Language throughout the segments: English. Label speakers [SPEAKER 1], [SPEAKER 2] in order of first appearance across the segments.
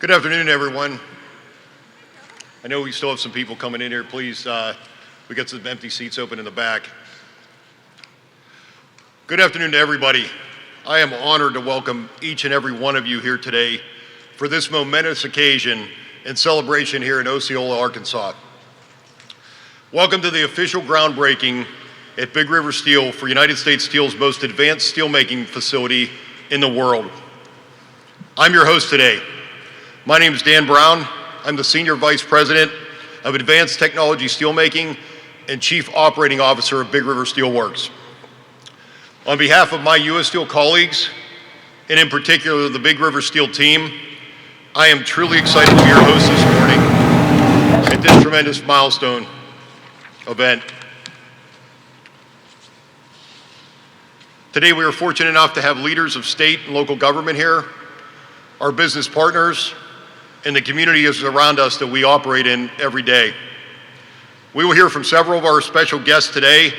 [SPEAKER 1] Good afternoon, everyone. I know we still have some people coming in here. Please, we got some empty seats open in the back. Good afternoon to everybody. I am honored to welcome each and every one of you here today for this momentous occasion and celebration here in Osceola, Arkansas. Welcome to the official groundbreaking at Big River Steel for United States Steel's most advanced steelmaking facility in the world. I'm your host today. My name is Dan Brown. I'm the Senior Vice President of Advanced Technology Steelmaking and Chief Operating Officer of Big River Steel Works. On behalf of my U.S. Steel colleagues, and in particular the Big River Steel team, I am truly excited to be your host this morning at this tremendous milestone event. Today we are fortunate enough to have leaders of state and local government here, our business partners, and the communities around us that we operate in every day. We will hear from several of our special guests today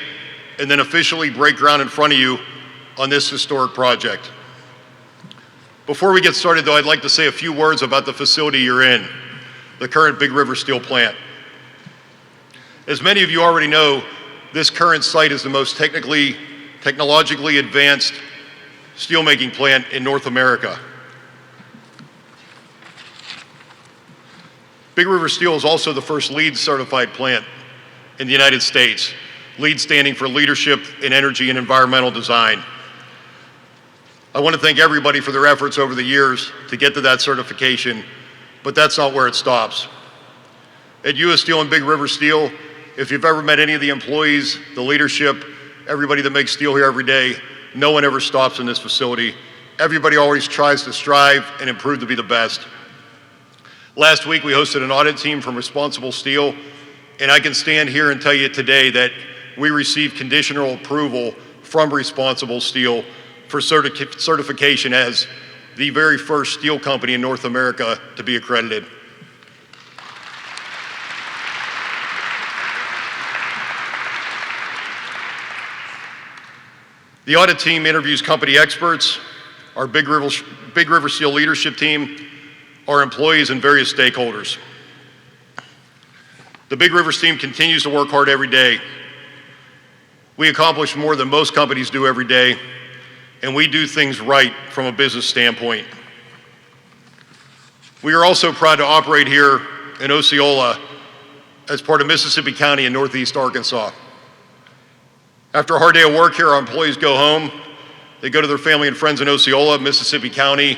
[SPEAKER 1] and then officially break ground in front of you on this historic project. Before we get started though, I'd like to say a few words about the facility you're in, the current Big River Steel plant. As many of you already know, this current site is the most technologically advanced steelmaking plant in North America. Big River Steel is also the first LEED certified plant in the United States, LEED standing for Leadership in Energy and Environmental Design. I want to thank everybody for their efforts over the years to get to that certification, but that's not where it stops. At U.S. Steel and Big River Steel, if you've ever met any of the employees, the leadership, everybody that makes steel here every day, no one ever stops in this facility. Everybody always tries to strive and improve to be the best. Last week, we hosted an audit team from Responsible Steel, and I can stand here and tell you today that we received conditional approval from Responsible Steel for certification as the very first steel company in North America to be accredited. The audit team interviews company experts, our Big River Steel leadership team, our employees, and various stakeholders. The Big River team continues to work hard every day. We accomplish more than most companies do every day, and we do things right from a business standpoint. We are also proud to operate here in Osceola as part of Mississippi County in Northeast Arkansas. After a hard day of work here, our employees go home. They go to their family and friends in Osceola, Mississippi County,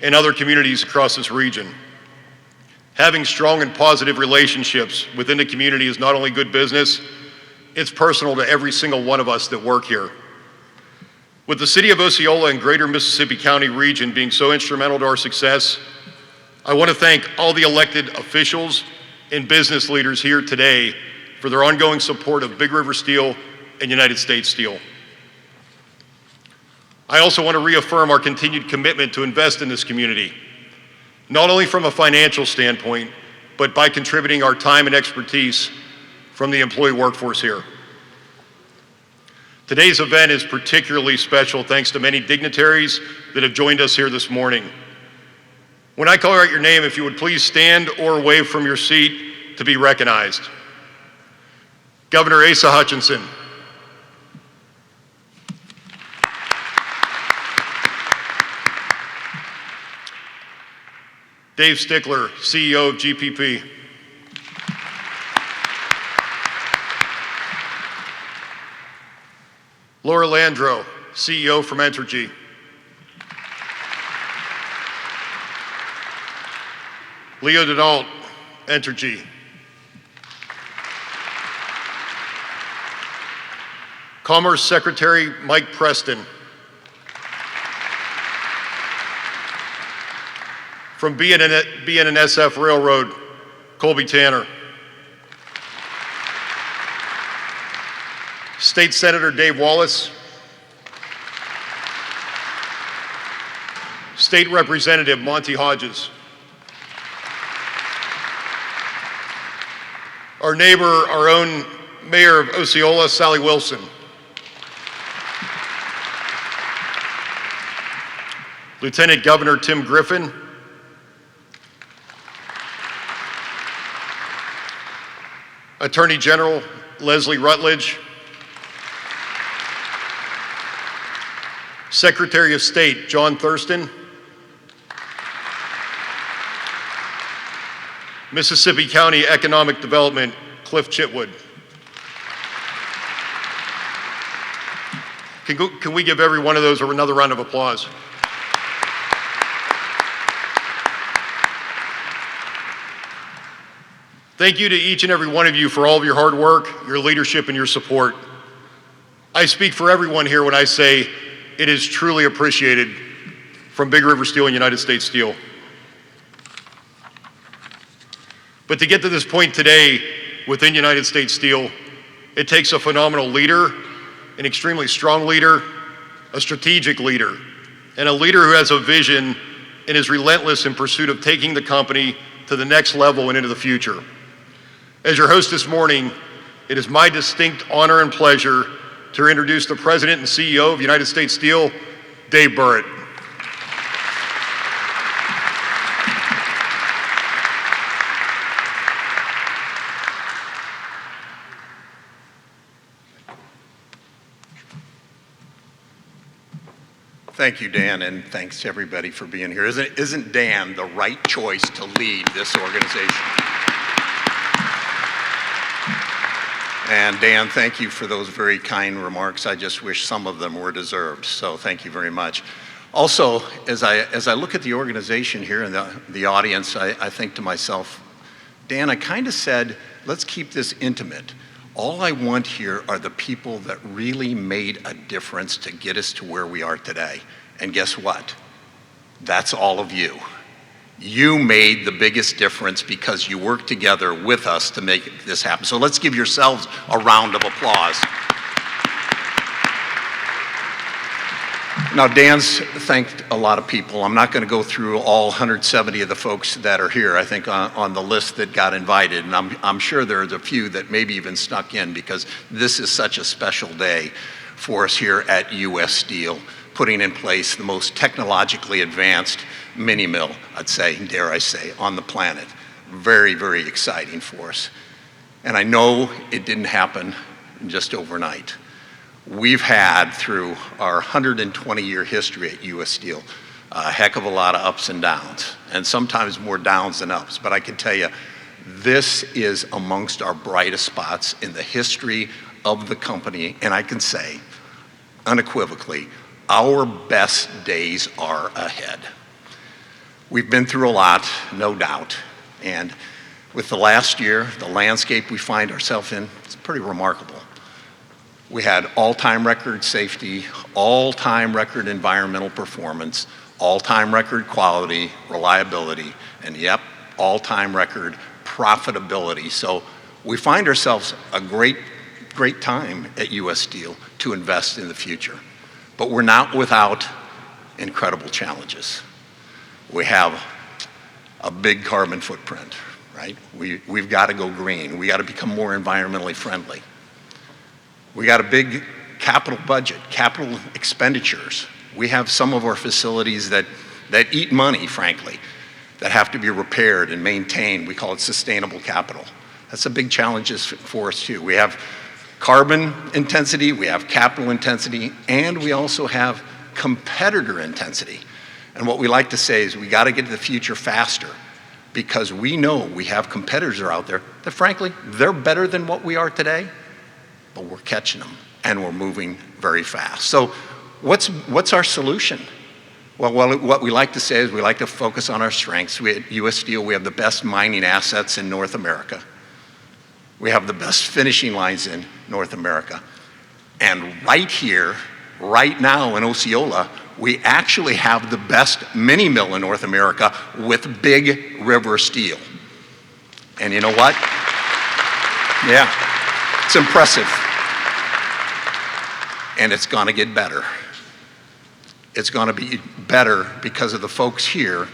[SPEAKER 1] and other communities across this region. Having strong and positive relationships within the community is not only good business, it's personal to every single one of us that work here. With the city of Osceola and greater Mississippi County region being so instrumental to our success, I want to thank all the elected officials and business leaders here today for their ongoing support of Big River Steel and United States Steel. I also want to reaffirm our continued commitment to invest in this community, not only from a financial standpoint, but by contributing our time and expertise from the employee workforce here. Today's event is particularly special thanks to many dignitaries that have joined us here this morning. When I call out your name, if you would please stand or wave from your seat to be recognized. Governor Asa Hutchinson. Dave Stickler, CEO of GPP. Laura Landro, CEO from Entergy. Leo Denault, Entergy. Commerce Secretary Mike Preston. From BNSF Railroad, Colby Tanner. State Senator Dave Wallace. State Representative Monty Hodges. Our neighbor, our own Mayor of Osceola, Sally Wilson. Lieutenant Governor Tim Griffin, Attorney General Leslie Rutledge, Secretary of State John Thurston, Mississippi County Economic Development Cliff Chitwood. Can we give every one of those another round of applause? Thank you to each and every one of you for all of your hard work, your leadership, and your support. I speak for everyone here when I say it is truly appreciated from Big River Steel and United States Steel. But to get to this point today within United States Steel, it takes a phenomenal leader, an extremely strong leader, a strategic leader, and a leader who has a vision and is relentless in pursuit of taking the company to the next level and into the future. As your host this morning, it is my distinct honor and pleasure to introduce the President and CEO of United States Steel, Dave Burritt.
[SPEAKER 2] Thank you, Dan, and thanks to everybody for being here. Isn't Dan the right choice to lead this organization? And Dan, thank you for those very kind remarks. I just wish some of them were deserved, so thank you very much. Also, as I look at the organization here and the audience, I think to myself, Dan, I kind of said, let's keep this intimate. All I want here are the people that really made a difference to get us to where we are today. And guess what? That's all of you. You made the biggest difference because you worked together with us to make this happen. So let's give yourselves a round of applause. Now, Dan's thanked a lot of people. I'm not going to go through all 170 of the folks that are here, I think, on the list that got invited. And I'm sure there's a few that maybe even snuck in because this is such a special day for us here at U.S. Steel, putting in place the most technologically advanced mini mill, I'd say, dare I say, on the planet. Very, very exciting for us. And I know it didn't happen just overnight. We've had, through our 120-year history at U.S. Steel, a heck of a lot of ups and downs, and sometimes more downs than ups. But I can tell you, this is amongst our brightest spots in the history of the company, and I can say, unequivocally, our best days are ahead. We've been through a lot, no doubt, and with the last year, the landscape we find ourselves in, it's pretty remarkable. We had all-time record safety, all-time record environmental performance, all-time record quality, reliability, and yep, all-time record profitability. So we find ourselves a great time at U.S. Steel to invest in the future. But we're not without incredible challenges. We have a big carbon footprint, right? We've got to go green. We got to become more environmentally friendly. We got a big capital budget, capital expenditures. We have some of our facilities that eat money, frankly, that have to be repaired and maintained. We call it sustainable capital. That's a big challenge for us too. We have carbon intensity, we have capital intensity, and we also have competitor intensity. And what we like to say is we got to get to the future faster because we know we have competitors out there that frankly, they're better than what we are today, but we're catching them and we're moving very fast. So what's our solution? Well, what we like to say is we like to focus on our strengths. At U.S. Steel, we have the best mining assets in North America. We have the best finishing lines in North America. And right here, right now in Osceola, we actually have the best mini mill in North America with Big River Steel. And you know what? Yeah, it's impressive. And it's gonna get better. It's gonna be better because of the folks here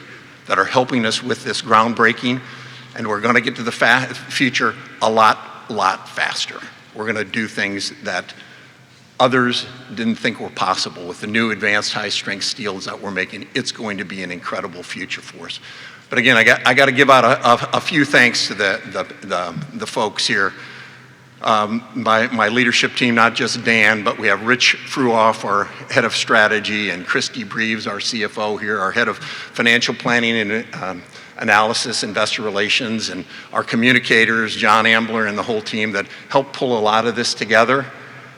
[SPEAKER 2] that are helping us with this groundbreaking, and we're gonna get to the future a lot faster. We're gonna do things that others didn't think were possible with the new advanced high-strength steels that we're making. It's going to be an incredible future for us. But again, I got to give out a few thanks to the folks here. my leadership team, not just Dan, but we have Rich Fruoff, our head of strategy, and Christy Breves, our CFO here, our head of financial planning and analysis, investor relations, and our communicators, John Ambler and the whole team that helped pull a lot of this together.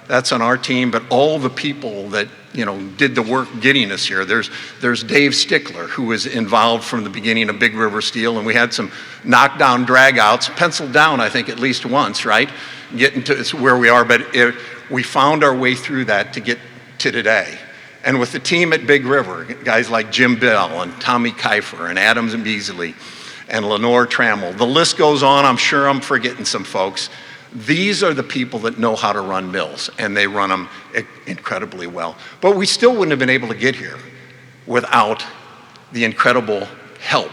[SPEAKER 2] That's on our team, but all the people that did the work getting us here. There's Dave Stickler, who was involved from the beginning of Big River Steel, and we had some knockdown dragouts, penciled down, I think, at least once, right? Getting to where we are, but we found our way through that to get to today. And with the team at Big River, guys like Jim Bell and Tommy Kiefer and Adams and Beasley and Lenore Trammell, the list goes on. I'm sure I'm forgetting some folks. These are the people that know how to run mills, and they run them incredibly well. But we still wouldn't have been able to get here without the incredible help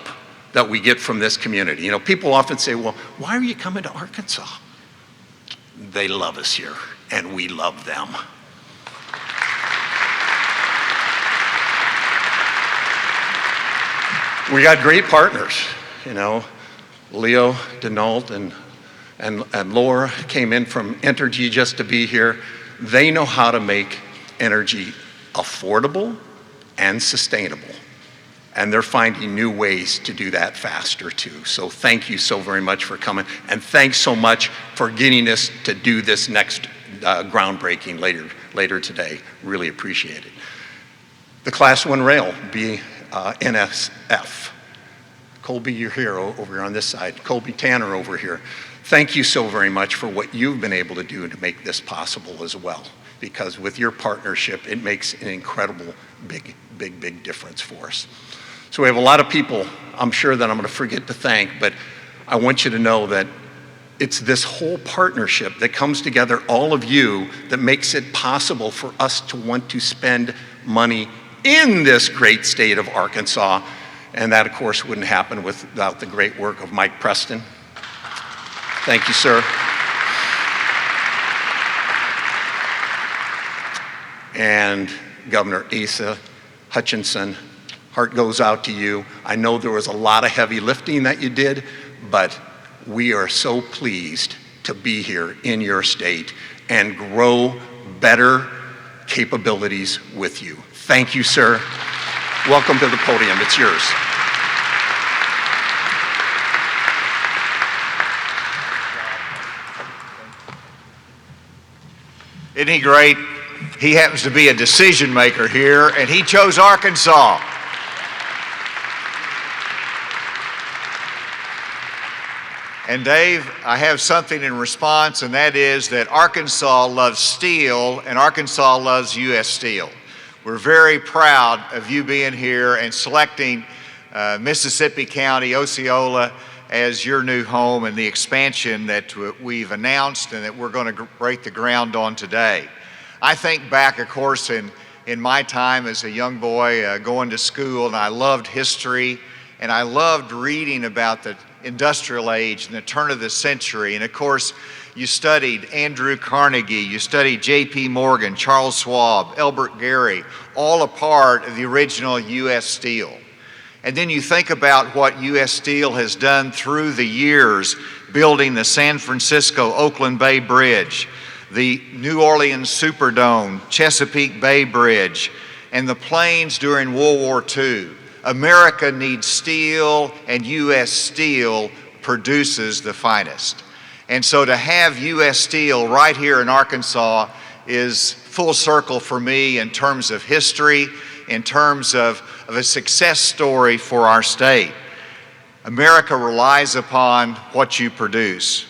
[SPEAKER 2] that we get from this community. People often say, well, why are you coming to Arkansas? They love us here, and we love them. We got great partners, Leo Denault and Laura came in from Entergy just to be here. They know how to make energy affordable and sustainable. And they're finding new ways to do that faster too. So thank you so very much for coming. And thanks so much for getting us to do this next groundbreaking later today. Really appreciate it. The Class 1 Rail, NSF. Colby, you're here over here on this side. Colby Tanner over here. Thank you so very much for what you've been able to do to make this possible as well. Because with your partnership, it makes an incredible big difference for us. So we have a lot of people I'm sure that I'm going to forget to thank, but I want you to know that it's this whole partnership that comes together, all of you, that makes it possible for us to want to spend money in this great state of Arkansas. And that, of course, wouldn't happen without the great work of Mike Preston. Thank you, sir. And Governor Asa Hutchinson, heart goes out to you. I know there was a lot of heavy lifting that you did, but we are so pleased to be here in your state and grow better capabilities with you. Thank you, sir. Welcome to the podium. It's yours.
[SPEAKER 3] Isn't he great? He happens to be a decision maker here, and he chose Arkansas. And Dave, I have something in response, and that is that Arkansas loves steel, and Arkansas loves U.S. Steel. We're very proud of you being here and selecting Mississippi County, Osceola, as your new home and the expansion that we've announced and that we're going to break the ground on today. I think back, of course, in my time as a young boy going to school, and I loved history, and I loved reading about the industrial age and the turn of the century. And of course, you studied Andrew Carnegie, you studied J.P. Morgan, Charles Schwab, Elbert Gary, all a part of the original U.S. Steel. And then you think about what U.S. Steel has done through the years, building the San Francisco-Oakland Bay Bridge, the New Orleans Superdome, Chesapeake Bay Bridge, and the planes during World War II. America needs steel, and U.S. Steel produces the finest. And so to have U.S. Steel right here in Arkansas is full circle for me in terms of history, in terms of a success story for our state. America relies upon what you produce.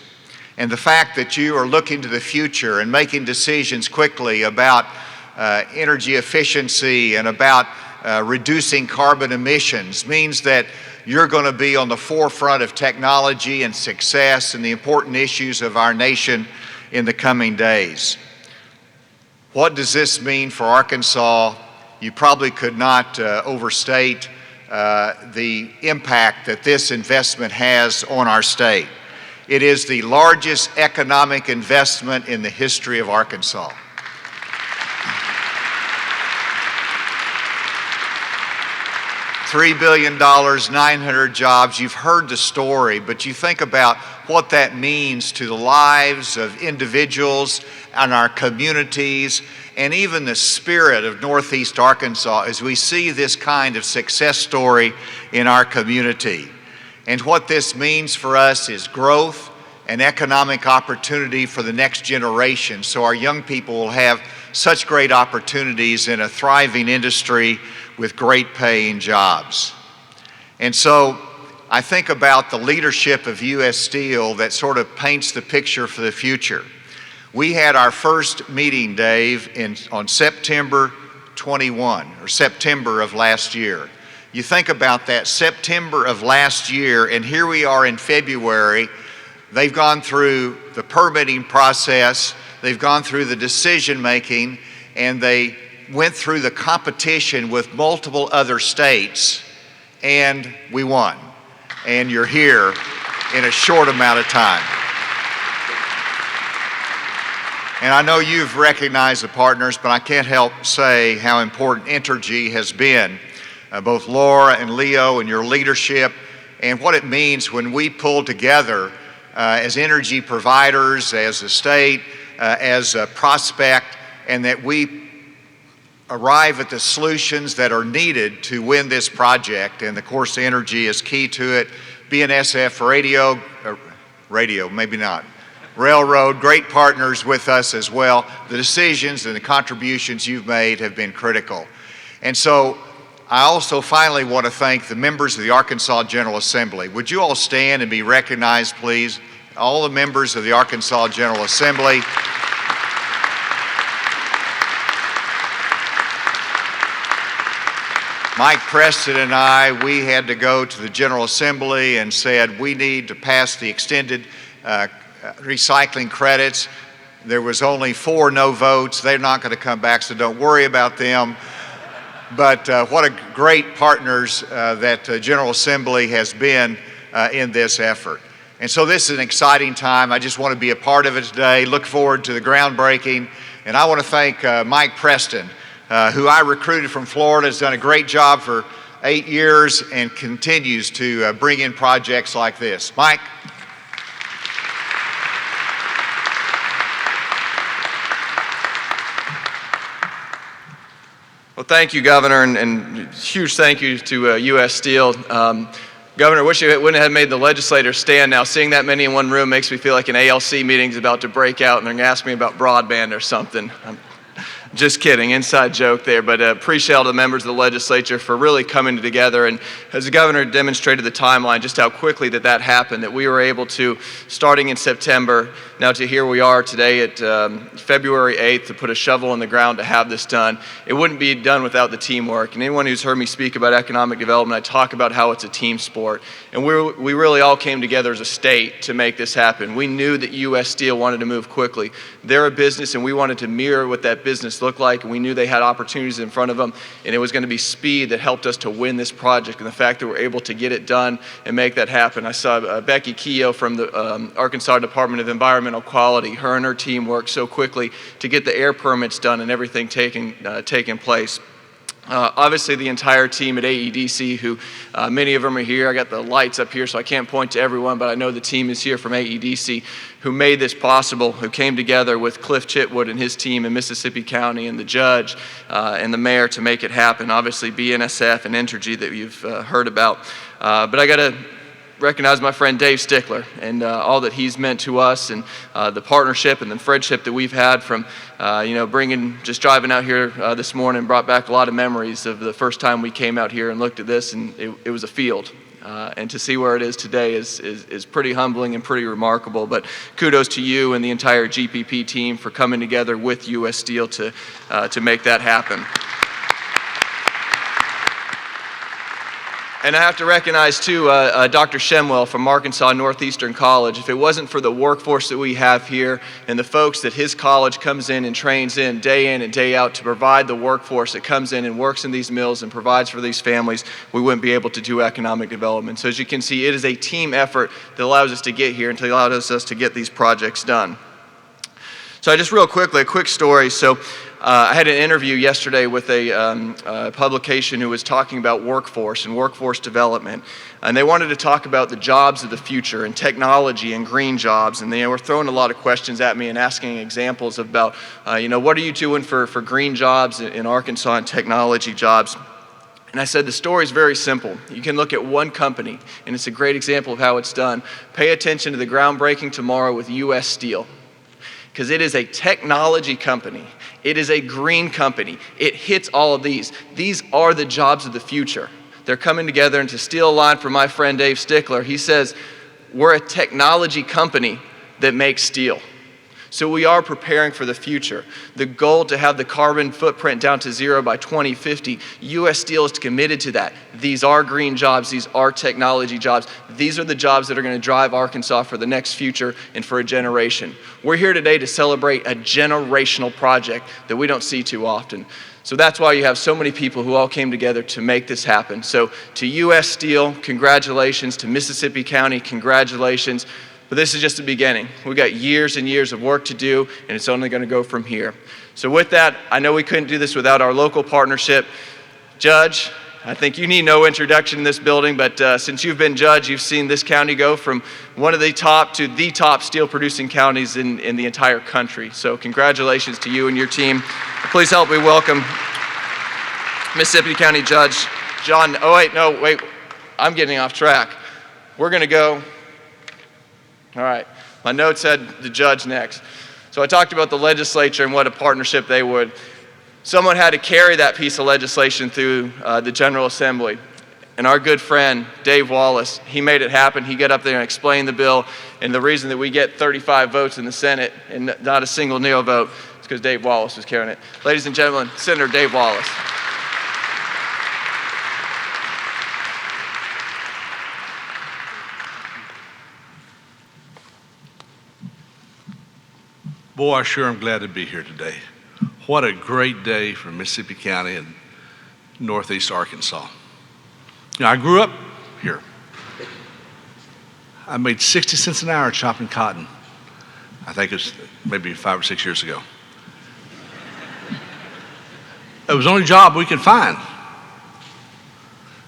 [SPEAKER 3] And the fact that you are looking to the future and making decisions quickly about energy efficiency and about reducing carbon emissions means that you're going to be on the forefront of technology and success and the important issues of our nation in the coming days. What does this mean for Arkansas? You probably could not overstate the impact that this investment has on our state. It is the largest economic investment in the history of Arkansas. $3 billion, 900 jobs. You've heard the story, but you think about what that means to the lives of individuals and our communities and even the spirit of Northeast Arkansas as we see this kind of success story in our community. And what this means for us is growth and economic opportunity for the next generation, so our young people will have such great opportunities in a thriving industry with great paying jobs. And so I think about the leadership of U.S. Steel that sort of paints the picture for the future. We had our first meeting, Dave, on September 21, or September of last year. You think about that, September of last year, and here we are in February. They've gone through the permitting process, they've gone through the decision making, and they went through the competition with multiple other states, and we won. And you're here in a short amount of time. And I know you've recognized the partners, but I can't help say how important Entergy has been, both Laura and Leo and your leadership, and what it means when we pull together as energy providers, as a state, as a prospect, and that we arrive at the solutions that are needed to win this project. And of course, Entergy is key to it. BNSF Radio, maybe not. Railroad, great partners with us as well. The decisions and the contributions you've made have been critical. And so I also finally want to thank the members of the Arkansas General Assembly. Would you all stand and be recognized, please? All the members of the Arkansas General Assembly. Mike Preston and I, we had to go to the General Assembly and said we need to pass the extended recycling credits. There was only 4 no votes. They're not going to come back, so don't worry about them. But what a great partners that General Assembly has been in this effort. And so this is an exciting time. I just want to be a part of it today. Look forward to the groundbreaking. And I want to thank Mike Preston, who I recruited from Florida, has done a great job for 8 years and continues to bring in projects like this. Mike.
[SPEAKER 4] Well, thank you, Governor, and huge thank you to U.S. Steel. Governor, wish you wouldn't have made the legislators stand now. Seeing that many in one room makes me feel like an ALC meeting's about to break out and they're going to ask me about broadband or something. Just kidding, inside joke there, but appreciate all the members of the legislature for really coming together. And as the governor demonstrated the timeline, just how quickly that happened, that we were able to, starting in September, now to here we are today at February 8th, to put a shovel in the ground to have this done. It wouldn't be done without the teamwork. And anyone who's heard me speak about economic development, I talk about how it's a team sport. And we really all came together as a state to make this happen. We knew that U.S. Steel wanted to move quickly. They're a business, and we wanted to mirror what that business looked like, and we knew they had opportunities in front of them, and it was going to be speed that helped us to win this project, and the fact that we're able to get it done and make that happen. I saw Becky Keogh from the Arkansas Department of Environmental Quality. Her and her team worked so quickly to get the air permits done and everything taking place. Obviously the entire team at AEDC, who many of them are here. I got the lights up here so I can't point to everyone, but I know the team is here from AEDC who made this possible, who came together with Cliff Chitwood and his team in Mississippi County and the judge and the mayor to make it happen. Obviously BNSF and Entergy that you've heard about. But I got to recognize my friend Dave Stickler and all that he's meant to us, and the partnership and the friendship that we've had from just driving out here this morning brought back a lot of memories of the first time we came out here and looked at this, and it was a field. And to see where it is today is pretty humbling and pretty remarkable. But kudos to you and the entire GPP team for coming together with U.S. Steel to make that happen. And I have to recognize, too, Dr. Shemwell from Arkansas Northeastern College. If it wasn't for the workforce that we have here and the folks that his college comes in and trains in and day out to provide the workforce that comes in and works in these mills and provides for these families, we wouldn't be able to do economic development. So as you can see, it is a team effort that allows us to get here and to allow us to get these projects done. So just real quickly, a quick story. So I had an interview yesterday with a publication who was talking about workforce and workforce development. And they wanted to talk about the jobs of the future and technology and green jobs. And they were throwing a lot of questions at me and asking examples about, what are you doing for green jobs in Arkansas and technology jobs? And I said, the story is very simple. You can look at one company, and it's a great example of how it's done. Pay attention to the groundbreaking tomorrow with U.S. Steel, because it is a technology company. It is a green company. It hits all of these. These are the jobs of the future. They're coming together, and to steal a line from my friend Dave Stickler, he says, we're a technology company that makes steel. So we are preparing for the future. The goal to have the carbon footprint down to 0 by 2050, U.S. Steel is committed to that. These are green jobs. These are technology jobs. These are the jobs that are going to drive Arkansas for the next future and for a generation. We're here today to celebrate a generational project that we don't see too often. So that's why you have so many people who all came together to make this happen. So to U.S. Steel, congratulations. To Mississippi County, congratulations. But this is just the beginning. We've got years and years of work to do, and it's only going to go from here. So with that, I know we couldn't do this without our local partnership. Judge, I think you need no introduction in this building, but since you've been judge, you've seen this county go from one of the top to the top steel-producing counties in the entire country. So congratulations to you and your team. Please help me welcome Mississippi County Judge John. Oh, wait, I'm getting off track. We're going to go. All right, my notes said the judge next. So I talked about the legislature and what a partnership they would. Someone had to carry that piece of legislation through the General Assembly. And our good friend, Dave Wallace, he made it happen. He got up there and explained the bill. And the reason that we get 35 votes in the Senate and not a single no vote is because Dave Wallace was carrying it. Ladies and gentlemen, Senator Dave Wallace.
[SPEAKER 5] Boy, I sure am glad to be here today. What a great day for Mississippi County and Northeast Arkansas. I grew up here. I made 60 cents an hour chopping cotton. I think it's maybe 5 or 6 years ago. It was the only job we could find.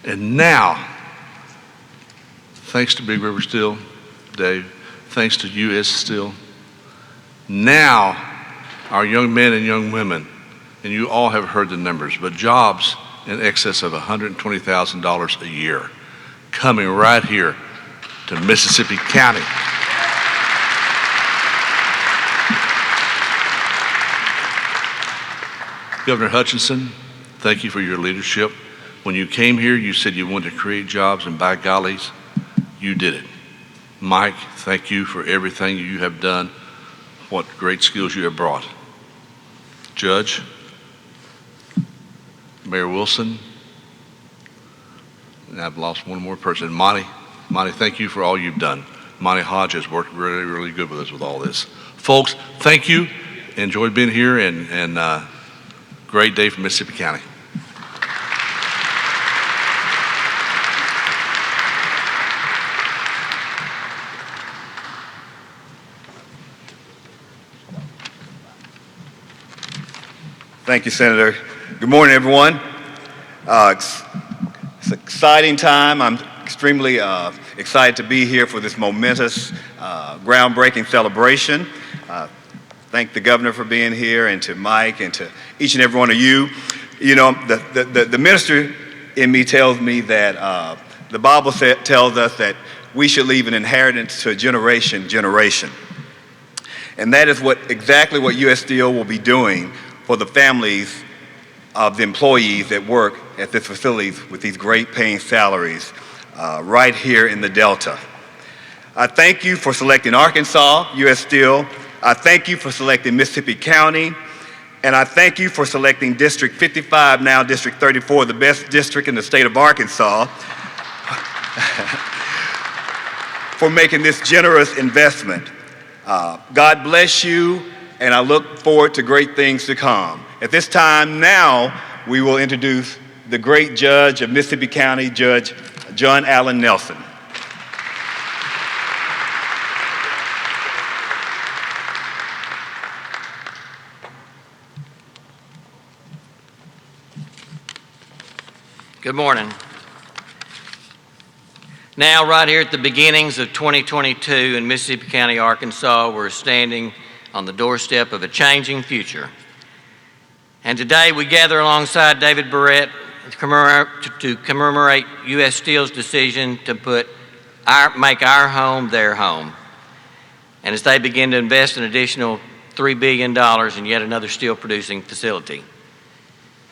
[SPEAKER 5] And now, thanks to Big River Steel, Dave, thanks to U.S. Steel, now, our young men and young women, and you all have heard the numbers, but jobs in excess of $120,000 a year coming right here to Mississippi County. Governor Hutchinson, thank you for your leadership. When you came here, you said you wanted to create jobs, and by gollies, you did it. Mike, thank you for everything you have done. What great skills you have brought. Judge, Mayor Wilson, and I've lost one more person, Monty, thank you for all you've done. Monty Hodge has worked really, really good with us with all this. Folks, thank you. Enjoyed being here, and great day for Mississippi County.
[SPEAKER 6] Thank you, Senator. Good morning, everyone. It's an exciting time. I'm extremely excited to be here for this momentous, groundbreaking celebration. Thank the governor for being here, and to Mike, and to each and every one of you. You know, the minister in me tells me that the Bible tells us that we should leave an inheritance to generation. And that is exactly what U.S. Steel will be doing for the families of the employees that work at this facility with these great paying salaries right here in the Delta. I thank you for selecting Arkansas, U.S. Steel. I thank you for selecting Mississippi County. And I thank you for selecting District 55, now District 34, the best district in the state of Arkansas, for making this generous investment. God bless you, and I look forward to great things to come. At this time now, we will introduce the great judge of Mississippi County, Judge John Allen Nelson.
[SPEAKER 7] Good morning. Now, right here at the beginnings of 2022 in Mississippi County, Arkansas, we're standing on the doorstep of a changing future. And today we gather alongside David Barrett to commemorate U.S. Steel's decision to make our home their home. And as they begin to invest an additional $3 billion in yet another steel producing facility.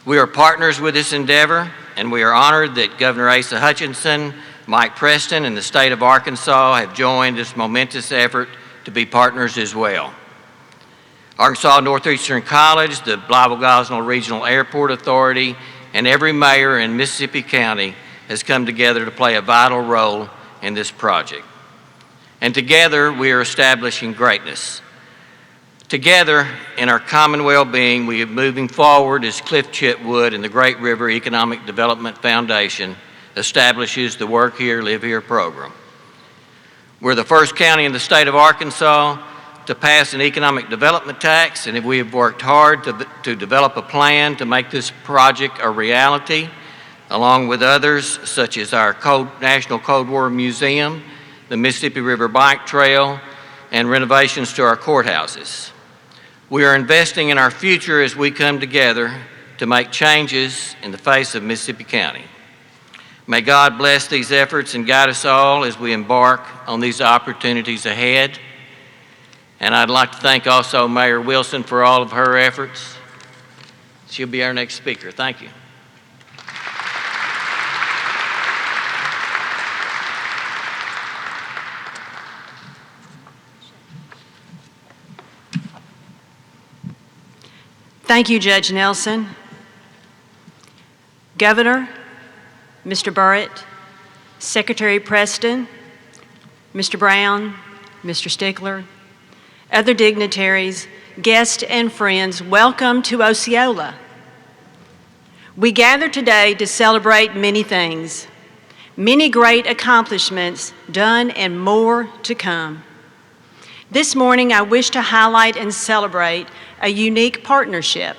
[SPEAKER 7] We are partners with this endeavor, and we are honored that Governor Asa Hutchinson, Mike Preston, and the state of Arkansas have joined this momentous effort to be partners as well. Arkansas Northeastern College, the Blytheville-Gosnell Regional Airport Authority, and every mayor in Mississippi County has come together to play a vital role in this project. And together we are establishing greatness. Together, in our common well-being, we are moving forward as Cliff Chitwood and the Great River Economic Development Foundation establishes the Work Here, Live Here program. We're the first county in the state of Arkansas to pass an economic development tax, and we have worked hard to develop a plan to make this project a reality, along with others such as our National Cold War Museum, the Mississippi River Bike Trail, and renovations to our courthouses. We are investing in our future as we come together to make changes in the face of Mississippi County. May God bless these efforts and guide us all as we embark on these opportunities ahead. And I'd like to thank also Mayor Wilson for all of her efforts. She'll be our next speaker. Thank you.
[SPEAKER 8] Thank you, Judge Nelson. Governor, Mr. Barrett, Secretary Preston, Mr. Brown, Mr. Stickler, other dignitaries, guests, and friends, welcome to Osceola. We gather today to celebrate many things, many great accomplishments done and more to come. This morning, I wish to highlight and celebrate a unique partnership,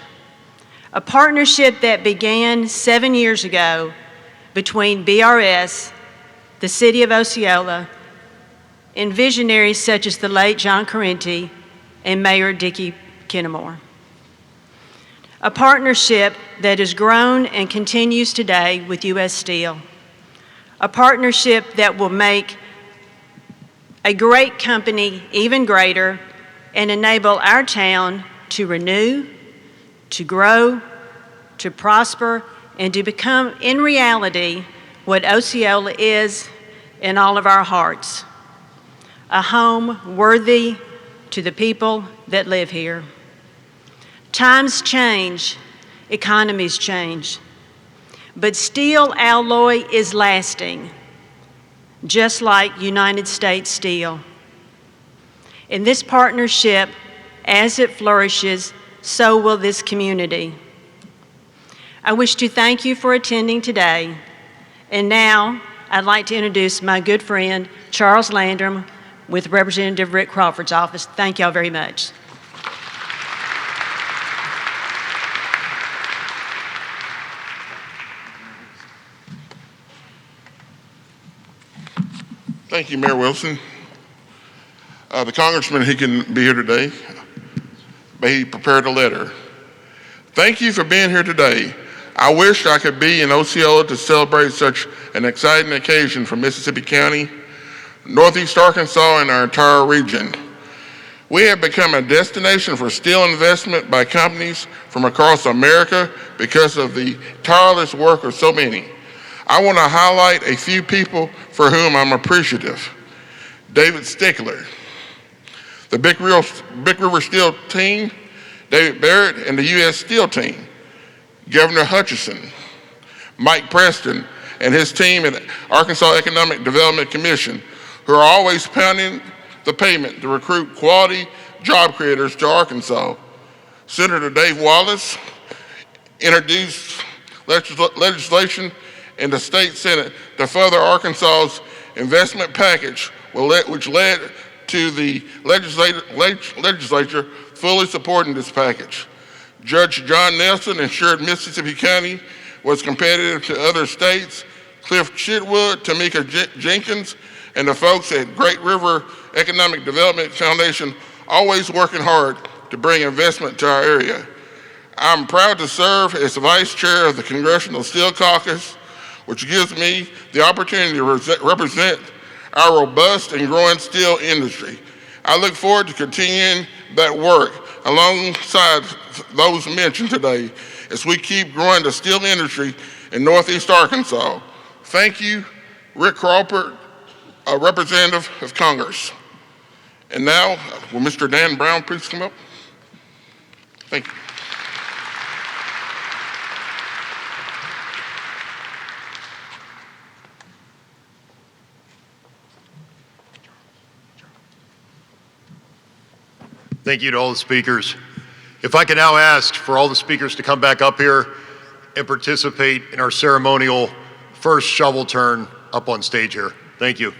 [SPEAKER 8] a partnership that began 7 years ago between BRS, the City of Osceola, and visionaries such as the late John Correnti and Mayor Dickey Kennemore. A partnership that has grown and continues today with U.S. Steel. A partnership that will make a great company even greater and enable our town to renew, to grow, to prosper, and to become in reality what Osceola is in all of our hearts. A home worthy to the people that live here. Times change, economies change, but steel alloy is lasting, just like United States Steel. In this partnership, as it flourishes, so will this community. I wish to thank you for attending today. And now, I'd like to introduce my good friend, Charles Landrum, with Representative Rick Crawford's office. Thank y'all very much.
[SPEAKER 9] Thank you, Mayor Wilson. The congressman, he can be here today, but he prepared a letter. Thank you for being here today. I wish I could be in Osceola to celebrate such an exciting occasion for Mississippi County, Northeast Arkansas, and our entire region. We have become a destination for steel investment by companies from across America because of the tireless work of so many. I want to highlight a few people for whom I'm appreciative. David Stickler, the Big River Steel team, David Barrett and the U.S. Steel team, Governor Hutchinson, Mike Preston and his team at Arkansas Economic Development Commission, who are always pounding the pavement to recruit quality job creators to Arkansas. Senator Dave Wallace introduced legislation in the state Senate to further Arkansas's investment package, which led to the legislature fully supporting this package. Judge John Nelson ensured Mississippi County was competitive to other states. Cliff Chitwood, Tamika Jenkins, and the folks at Great River Economic Development Foundation always working hard to bring investment to our area. I'm proud to serve as the Vice Chair of the Congressional Steel Caucus, which gives me the opportunity to represent our robust and growing steel industry. I look forward to continuing that work alongside those mentioned today as we keep growing the steel industry in Northeast Arkansas. Thank you, Rick Crawford, a representative of Congress. And now, will Mr. Dan Brown please come up? Thank you.
[SPEAKER 1] Thank you to all the speakers. If I can now ask for all the speakers to come back up here and participate in our ceremonial first shovel turn up on stage here. Thank you.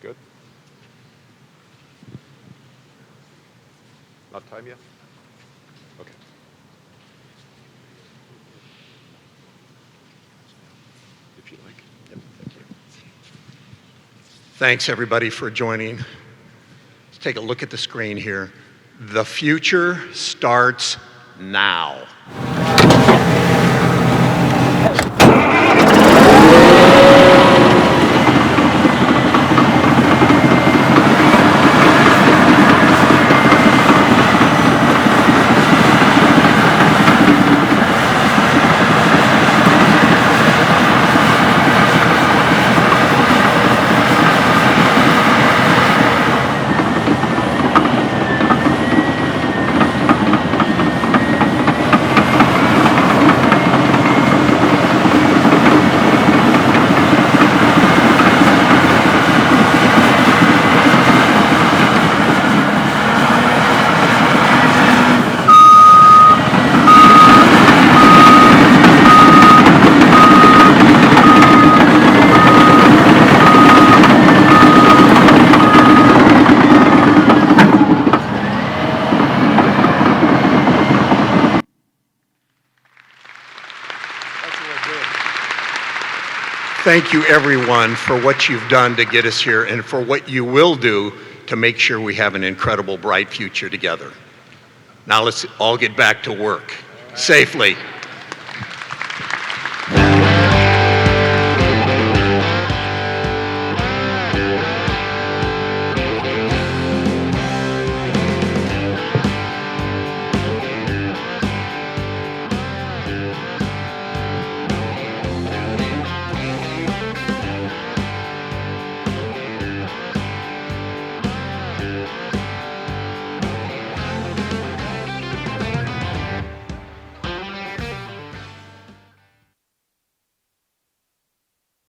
[SPEAKER 10] Good? Not time yet? Okay. If you like. Yep, thank you.
[SPEAKER 2] Thanks, everybody, for joining. Let's take a look at the screen here. The future starts now. Thank you, everyone, for what you've done to get us here and for what you will do to make sure we have an incredible, bright future together. Now let's all get back to work safely.